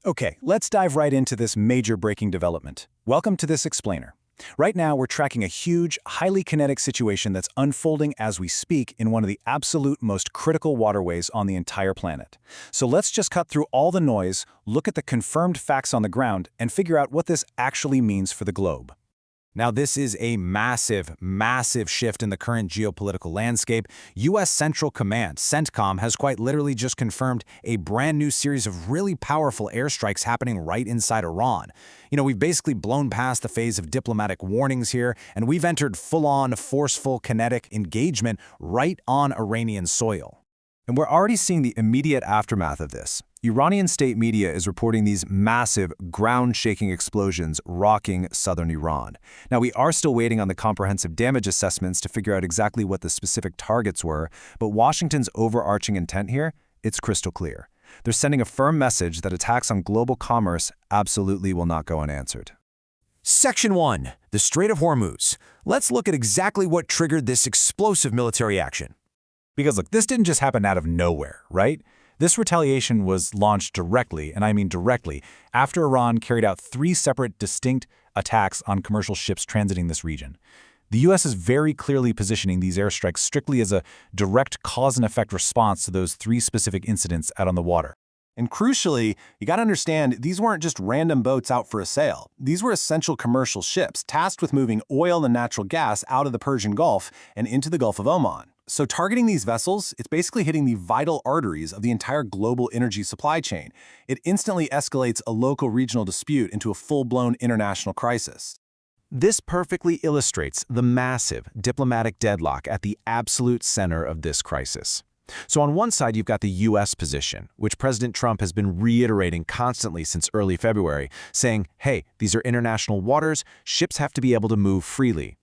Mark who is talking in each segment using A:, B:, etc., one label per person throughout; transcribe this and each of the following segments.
A: Okay, let's dive right into this major breaking development. Welcome to this explainer. Right now, we're tracking a huge, highly kinetic situation that's unfolding as we speak in one of the absolute most critical waterways on the entire planet. So let's just cut through all the noise, look at the confirmed facts on the ground, and figure out what this actually means for the globe. Now, this is a massive, massive shift in the current geopolitical landscape. U.S. Central Command, CENTCOM, has quite literally just confirmed a brand new series of really powerful airstrikes happening right inside Iran. We've basically blown past the phase of diplomatic warnings here, and we've entered full-on, forceful, kinetic engagement right on Iranian soil. And we're already seeing the immediate aftermath of this. Iranian state media is reporting these massive, ground-shaking explosions rocking southern Iran. Now, we are still waiting on the comprehensive damage assessments to figure out exactly what the specific targets were, but Washington's overarching intent here, it's crystal clear. They're sending a firm message that attacks on global commerce absolutely will not go unanswered.
B: Section 1. The Strait of Hormuz. Let's look at exactly what triggered this explosive military action.
A: Because look, this didn't just happen out of nowhere, right? This retaliation was launched directly, and I mean directly, after Iran carried out 3 separate, distinct attacks on commercial ships transiting this region. The U.S. is very clearly positioning these airstrikes strictly as a direct cause-and-effect response to those 3 specific incidents out on the water.
C: And crucially, you gotta understand, these weren't just random boats out for a sail. These were essential commercial ships tasked with moving oil and natural gas out of the Persian Gulf and into the Gulf of Oman. So targeting these vessels, it's basically hitting the vital arteries of the entire global energy supply chain. It instantly escalates a local regional dispute into a full-blown international crisis.
B: This perfectly illustrates the massive diplomatic deadlock at the absolute center of this crisis. So on one side, you've got the U.S. position, which President Trump has been reiterating constantly since early February, saying, hey, these are international waters, ships have to be able to move freely.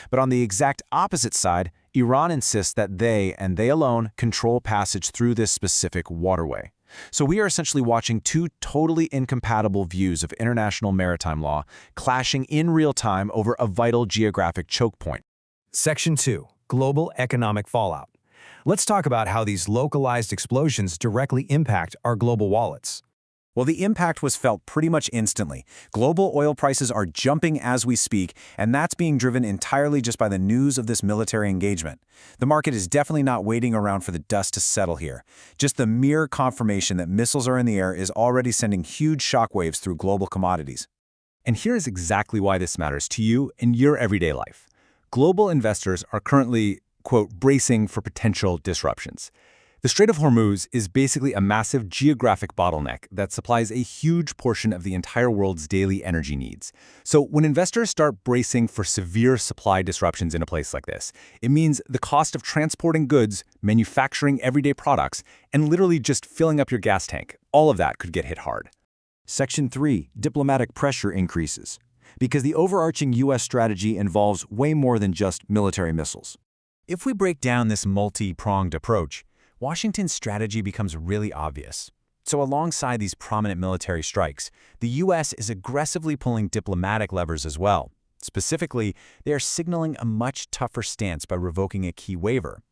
B: But on the exact opposite side, Iran insists that they, and they alone, control passage through this specific waterway. So we are essentially watching 2 totally incompatible views of international maritime law clashing in real time over a vital geographic choke point.
D: Section 2. Global Economic Fallout. Let's talk about how these localized explosions directly impact our global wallets.
A: Well, the impact was felt pretty much instantly. Global oil prices are jumping as we speak, and that's being driven entirely just by the news of this military engagement. The market is definitely not waiting around for the dust to settle here. Just the mere confirmation that missiles are in the air is already sending huge shockwaves through global commodities.
E: And here's exactly why this matters to you in your everyday life. Global investors are currently, quote, bracing for potential disruptions. The Strait of Hormuz is basically a massive geographic bottleneck that supplies a huge portion of the entire world's daily energy needs. So when investors start bracing for severe supply disruptions in a place like this, it means the cost of transporting goods, manufacturing everyday products, and literally just filling up your gas tank, all of that could get hit hard.
D: Section 3. Diplomatic pressure increases. Because the overarching U.S. strategy involves way more than just military missiles.
A: If we break down this multi-pronged approach, Washington's strategy becomes really obvious. So alongside these prominent military strikes, the U.S. is aggressively pulling diplomatic levers as well. Specifically, they are signaling a much tougher stance by revoking a key waiver.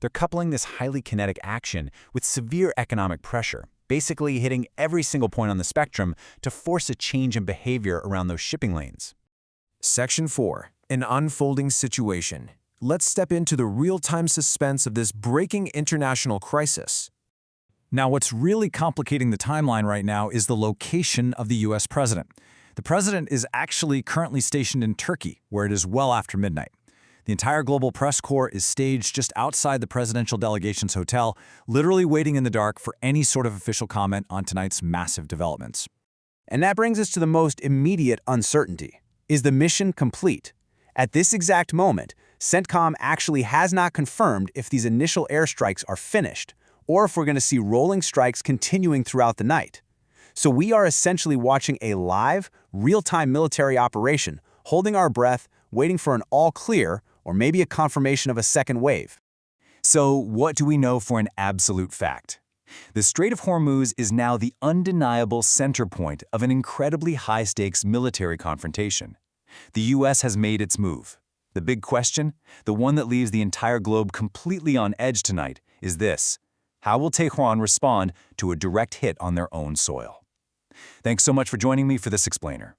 A: They're coupling this highly kinetic action with severe economic pressure, basically hitting every single point on the spectrum to force a change in behavior around those shipping lanes.
D: Section 4. An unfolding situation. Let's step into the real-time suspense of this breaking international crisis.
A: Now, what's really complicating the timeline right now is the location of the U.S. president. The president is actually currently stationed in Turkey, where it is well after midnight. The entire global press corps is staged just outside the presidential delegation's hotel, literally waiting in the dark for any sort of official comment on tonight's massive developments.
B: And that brings us to the most immediate uncertainty. Is the mission complete? At this exact moment, CENTCOM actually has not confirmed if these initial airstrikes are finished, or if we're going to see rolling strikes continuing throughout the night. So we are essentially watching a live, real-time military operation, holding our breath, waiting for an all-clear, or maybe a confirmation of a second wave.
A: So what do we know for an absolute fact? The Strait of Hormuz is now the undeniable center point of an incredibly high-stakes military confrontation. The U.S. has made its move. The big question, the one that leaves the entire globe completely on edge tonight, is this: how will Tehran respond to a direct hit on their own soil? Thanks so much for joining me for this explainer.